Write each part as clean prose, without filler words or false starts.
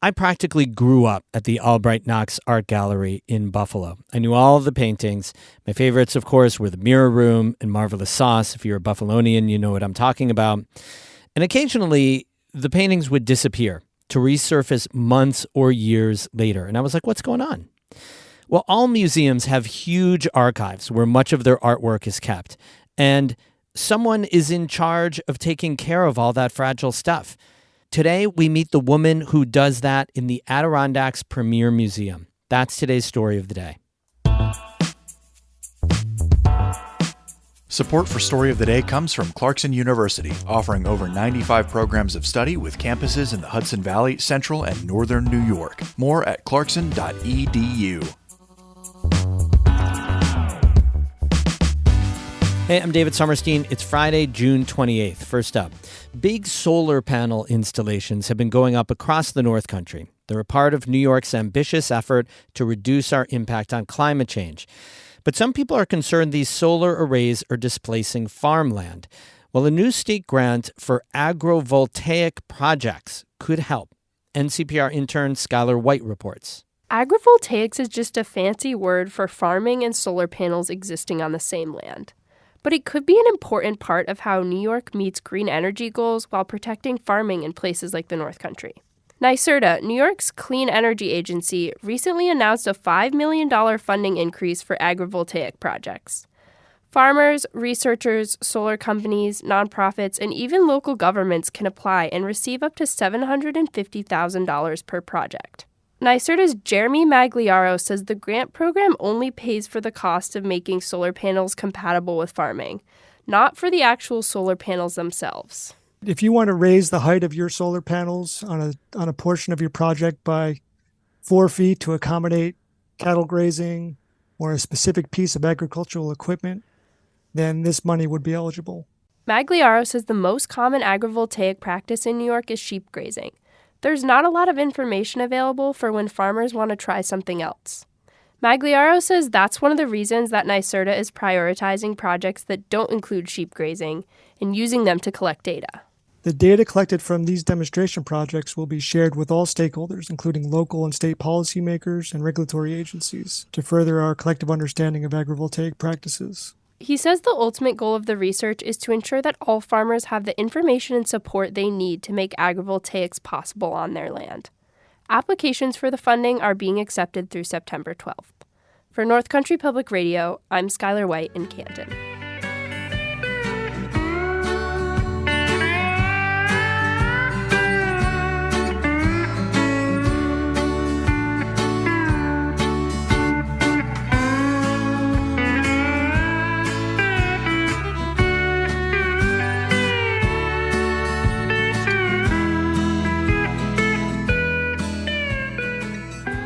I practically grew up at the Albright Knox Art Gallery in Buffalo. I knew all of the paintings. My favorites, of course, were The Mirror Room and Marvelous Sauce. If you're a Buffalonian, you know what I'm talking about. And occasionally, the paintings would disappear to resurface months or years later. And I was like, what's going on? Well, all museums have huge archives where much of their artwork is kept. And someone is in charge of taking care of all that fragile stuff. Today, we meet the woman who does that in the Adirondacks Premier Museum. That's today's story of the day. Support for Story of the Day comes from Clarkson University, offering over 95 programs of study with campuses in the Hudson Valley, Central, and Northern New York. More at clarkson.edu. Hey, I'm David Sommerstein. It's Friday, June 28th. First up, big solar panel installations have been going up across the North Country. They're a part of New York's ambitious effort to reduce our impact on climate change. But some people are concerned these solar arrays are displacing farmland. Well, a new state grant for agrovoltaic projects could help. NCPR intern Skylar White reports. Agrovoltaics is just a fancy word for farming and solar panels existing on the same land. But it could be an important part of how New York meets green energy goals while protecting farming in places like the North Country. NYSERDA, New York's clean energy agency, recently announced a $5 million funding increase for agrivoltaic projects. Farmers, researchers, solar companies, nonprofits, and even local governments can apply and receive up to $750,000 per project. NYSERDA's Jeremy Magliaro says the grant program only pays for the cost of making solar panels compatible with farming, not for the actual solar panels themselves. If you want to raise the height of your solar panels on a portion of your project by 4 feet to accommodate cattle grazing or a specific piece of agricultural equipment, then this money would be eligible. Magliaro says the most common agrivoltaic practice in New York is sheep grazing. There's not a lot of information available for when farmers want to try something else. Magliaro says that's one of the reasons that NYSERDA is prioritizing projects that don't include sheep grazing and using them to collect data. The data collected from these demonstration projects will be shared with all stakeholders, including local and state policymakers and regulatory agencies, to further our collective understanding of agrivoltaic practices. He says the ultimate goal of the research is to ensure that all farmers have the information and support they need to make agrivoltaics possible on their land. Applications for the funding are being accepted through September 12th. For North Country Public Radio, I'm Skylar White in Canton.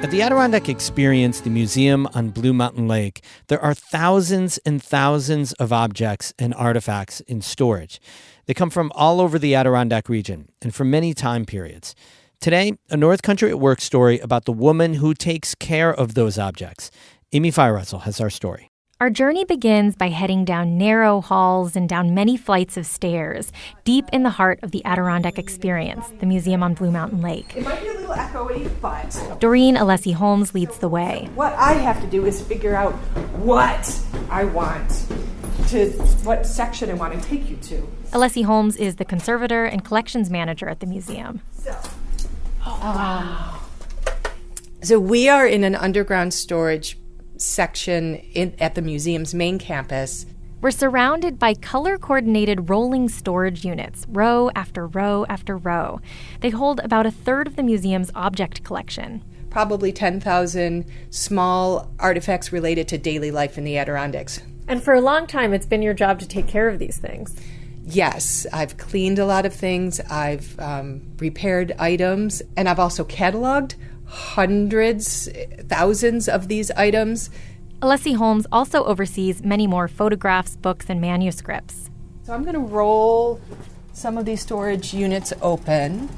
At the Adirondack Experience, the museum on Blue Mountain Lake, there are thousands and thousands of objects and artifacts in storage. They come from all over the Adirondack region and from many time periods. Today, a North Country at Work story about the woman who takes care of those objects. Amy Feiretzel has our story. Our journey begins by heading down narrow halls and down many flights of stairs, deep in the heart of the Adirondack Experience, the museum on Blue Mountain Lake. It might be a little echoey, but Doreen Alessi Holmes leads the way. what I have to do is figure out what I want what section I want to take you to. Alessi Holmes is the conservator and collections manager at the museum. Wow. So we are in an underground storage section at the museum's main campus. We're surrounded by color-coordinated rolling storage units, row after row after row. They hold about a third of the museum's object collection. Probably 10,000 small artifacts related to daily life in the Adirondacks. And for a long time, it's been your job to take care of these things. Yes, I've cleaned a lot of things, I've repaired items, and I've also cataloged hundreds, thousands of these items. Alessi Holmes also oversees many more photographs, books, and manuscripts. So I'm going to roll some of these storage units open.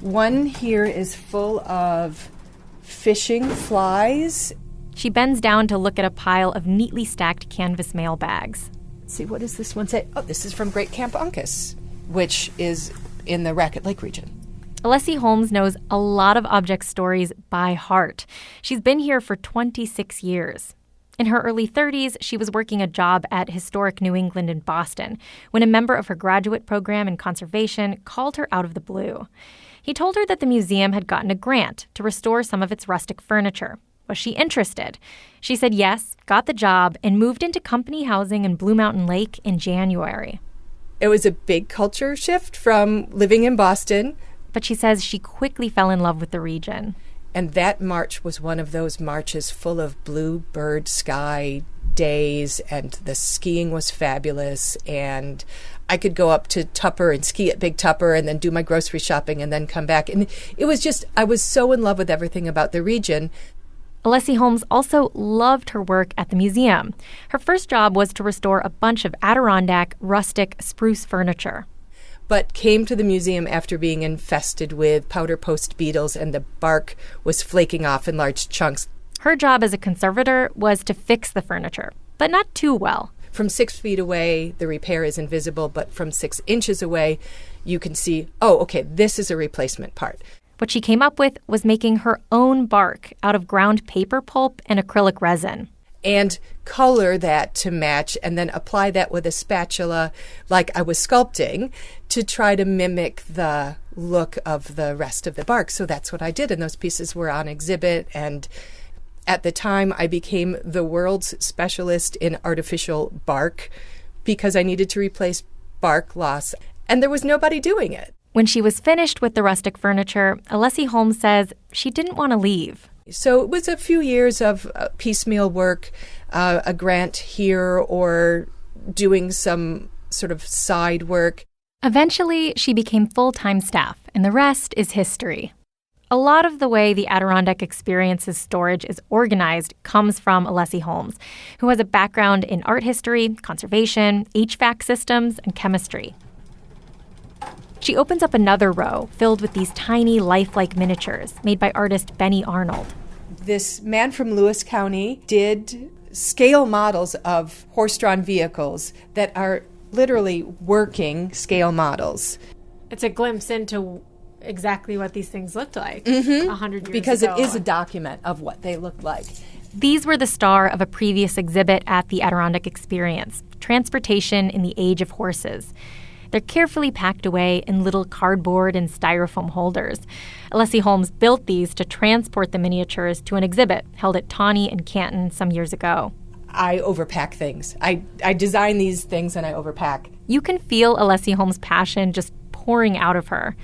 One here is full of fishing flies. She bends down to look at a pile of neatly stacked canvas mail bags. Let's see, what does this one say? Oh, this is from Great Camp Uncas, which is in the Racket Lake region. Alessi Holmes knows a lot of object stories by heart. She's been here for 26 years. In her early 30s, she was working a job at Historic New England in Boston when a member of her graduate program in conservation called her out of the blue. He told her that the museum had gotten a grant to restore some of its rustic furniture. Was she interested? She said yes, got the job, and moved into company housing in Blue Mountain Lake in January. It was a big culture shift from living in Boston. But she says she quickly fell in love with the region. And that march was one of those marches full of bluebird sky days, and the skiing was fabulous. And I could go up to Tupper and ski at Big Tupper and then do my grocery shopping and then come back. And it was just, I was so in love with everything about the region. Alessi Holmes also loved her work at the museum. Her first job was to restore a bunch of Adirondack rustic spruce furniture. But came to the museum after being infested with powder post beetles, and the bark was flaking off in large chunks. Her job as a conservator was to fix the furniture, but not too well. From 6 feet away, the repair is invisible, but from 6 inches away, you can see, oh, okay, this is a replacement part. What she came up with was making her own bark out of ground paper pulp and acrylic resin. And color that to match, and then apply that with a spatula like I was sculpting to try to mimic the look of the rest of the bark. So that's what I did, and those pieces were on exhibit. And at the time, I became the world's specialist in artificial bark because I needed to replace bark loss, and there was nobody doing it. When she was finished with the rustic furniture, Alessi Holmes says she didn't want to leave. So it was a few years of piecemeal work, a grant here or doing some sort of side work. Eventually, she became full-time staff, and the rest is history. A lot of the way the Adirondack Experience's storage is organized comes from Alessi Holmes, who has a background in art history, conservation, HVAC systems, and chemistry. She opens up another row filled with these tiny, lifelike miniatures made by artist Benny Arnold. This man from Lewis County did scale models of horse-drawn vehicles that are literally working scale models. It's a glimpse into exactly what these things looked like 100 years because ago. It is a document of what they looked like. These were the star of a previous exhibit at the Adirondack Experience, Transportation in the Age of Horses. They're carefully packed away in little cardboard and styrofoam holders. Alessi Holmes built these to transport the miniatures to an exhibit held at Tawney and Canton some years ago. I overpack things. I design these things and I overpack. You can feel Alessi Holmes' passion just pouring out of her.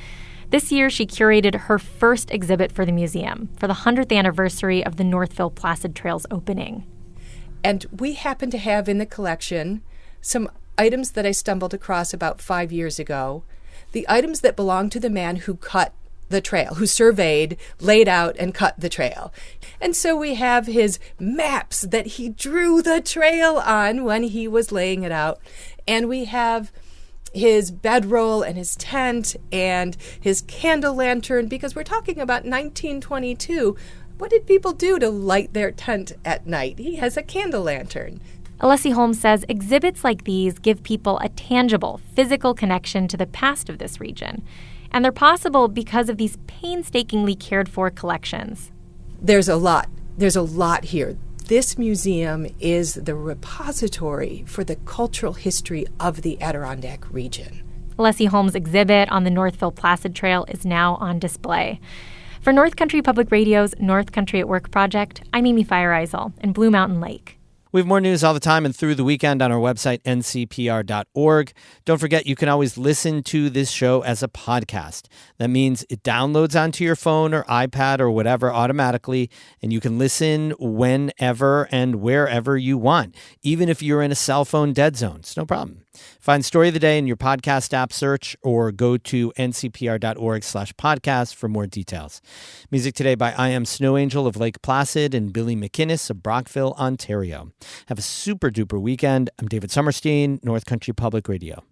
This year, she curated her first exhibit for the museum for the 100th anniversary of the Northville Placid Trail's opening. And we happen to have in the collection some items that I stumbled across about 5 years ago, the items that belong to the man who cut the trail, who surveyed, laid out, and cut the trail. And so we have his maps that he drew the trail on when he was laying it out. And we have his bedroll and his tent and his candle lantern, because we're talking about 1922. What did people do to light their tent at night? He has a candle lantern. Alessi Holmes says exhibits like these give people a tangible, physical connection to the past of this region. And they're possible because of these painstakingly cared for collections. There's a lot here. This museum is the repository for the cultural history of the Adirondack region. Alessi Holmes' exhibit on the Northville Placid Trail is now on display. For North Country Public Radio's North Country at Work project, I'm Amy Feiereisel in Blue Mountain Lake. We have more news all the time and through the weekend on our website, ncpr.org. Don't forget, you can always listen to this show as a podcast. That means it downloads onto your phone or iPad or whatever automatically, and you can listen whenever and wherever you want, even if you're in a cell phone dead zone. It's no problem. Find Story of the Day in your podcast app search or go to ncpr.org/podcast for more details. Music today by I Am Snow Angel of Lake Placid and Billy McInnes of Brockville, Ontario. Have a super duper weekend. I'm David Summerstein, North Country Public Radio.